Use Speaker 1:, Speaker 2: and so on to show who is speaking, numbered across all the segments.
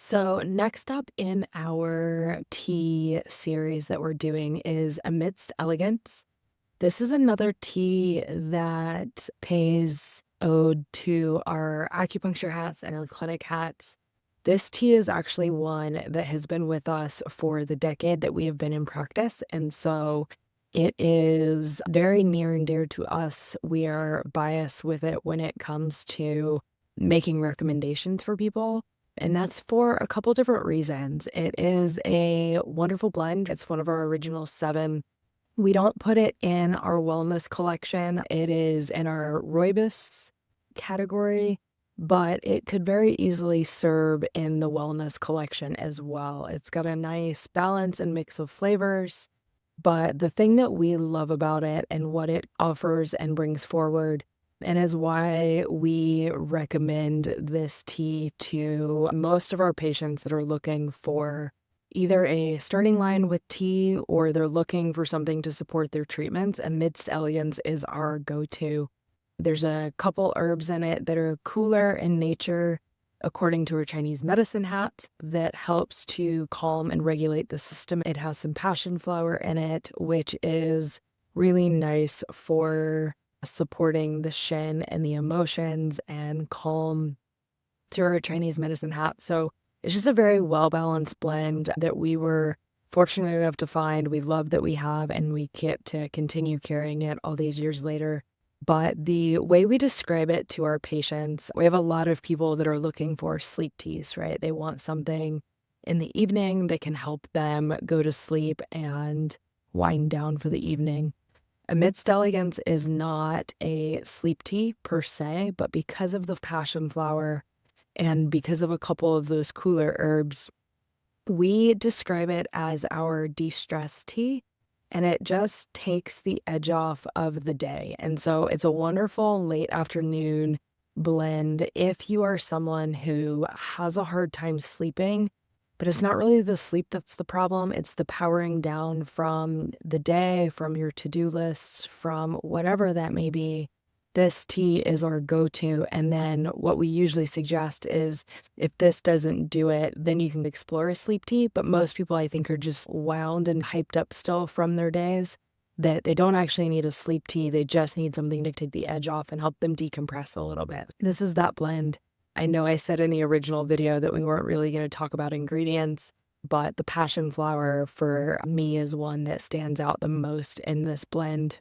Speaker 1: So, next up in our tea series that we're doing is Amidst Elegance. This is another tea that pays ode to our acupuncture hats and our clinic hats. This tea is actually one that has been with us for the decade that we have been in practice. And so it is very near and dear to us. We are biased with it when it comes to making recommendations for people. And that's for a couple different reasons. It is a wonderful blend. It's one of our original seven. We don't put it in our wellness collection. It is in our Rooibos category, but it could very easily serve in the wellness collection as well. It's got a nice balance and mix of flavors, but the thing that we love about it and what it offers and brings forward, and is why we recommend this tea to most of our patients that are looking for either a starting line with tea or they're looking for something to support their treatments. Amidst Elegance is our go-to. There's a couple herbs in it that are cooler in nature, according to our Chinese medicine hat, that helps to calm and regulate the system. It has some passionflower in it, which is really nice for supporting the shin and the emotions and calm through our Chinese medicine hat. So it's just a very well-balanced blend that we were fortunate enough to find. We love that we have, and we get to continue carrying it all these years later. But the way we describe it to our patients, we have a lot of people that are looking for sleep teas, right? They want something in the evening that can help them go to sleep and wind down for the evening. Amidst Elegance is not a sleep tea per se, but because of the passion flower and because of a couple of those cooler herbs, we describe it as our de-stress tea, and it just takes the edge off of the day. And so it's a wonderful late afternoon blend if you are someone who has a hard time sleeping, but it's not really the sleep that's the problem. It's the powering down from the day, from your to-do lists, from whatever that may be. This tea is our go-to. And then what we usually suggest is if this doesn't do it, then you can explore a sleep tea. But most people, I think, are just wound and hyped up still from their days, that they don't actually need a sleep tea. They just need something to take the edge off and help them decompress a little bit. This is that blend. I know I said in the original video that we weren't really going to talk about ingredients, but the passion flower for me is one that stands out the most in this blend.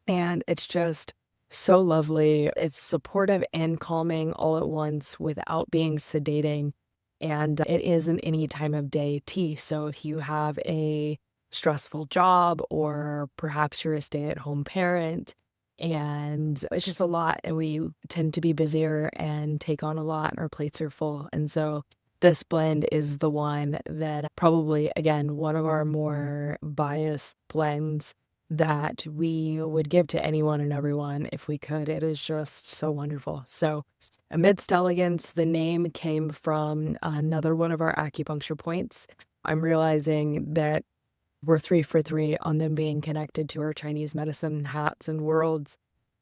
Speaker 1: And it's just so lovely. It's supportive and calming all at once without being sedating. And it isn't any time of day tea. So if you have a stressful job or perhaps you're a stay-at-home parent, and it's just a lot, and we tend to be busier and take on a lot, and our plates are full. And so this blend is the one that probably, again, one of our more biased blends that we would give to anyone and everyone if we could. It is just so wonderful. So Amidst Elegance, the name came from another one of our acupuncture points. I'm realizing that we're 3 for 3 on them being connected to our Chinese medicine hats and worlds.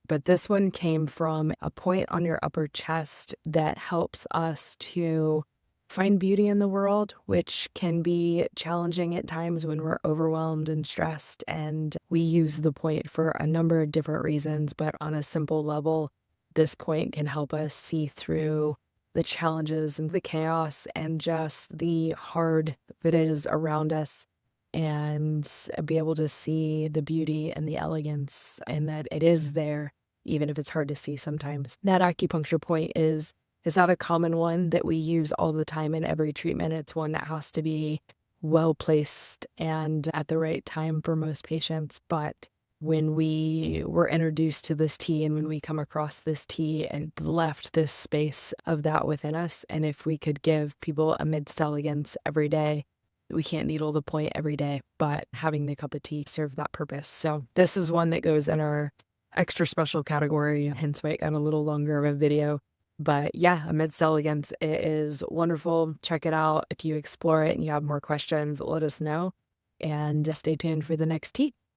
Speaker 1: But this one came from a point on your upper chest that helps us to find beauty in the world, which can be challenging at times when we're overwhelmed and stressed. And we use the point for a number of different reasons, but on a simple level, this point can help us see through the challenges and the chaos and just the hard that is around us, and be able to see the beauty and the elegance, and that it is there, even if it's hard to see sometimes. That acupuncture point is not a common one that we use all the time in every treatment. It's one that has to be well placed and at the right time for most patients. But when we were introduced to this tea and when we come across this tea and left this space of that within us, and if we could give people Amidst Elegance every day, we can't needle the point every day, but having the cup of tea served that purpose. So this is one that goes in our extra special category, hence why it got a little longer of a video. But yeah, Amidst Elegance, it is wonderful. Check it out. If you explore it and you have more questions, let us know. And stay tuned for the next tea.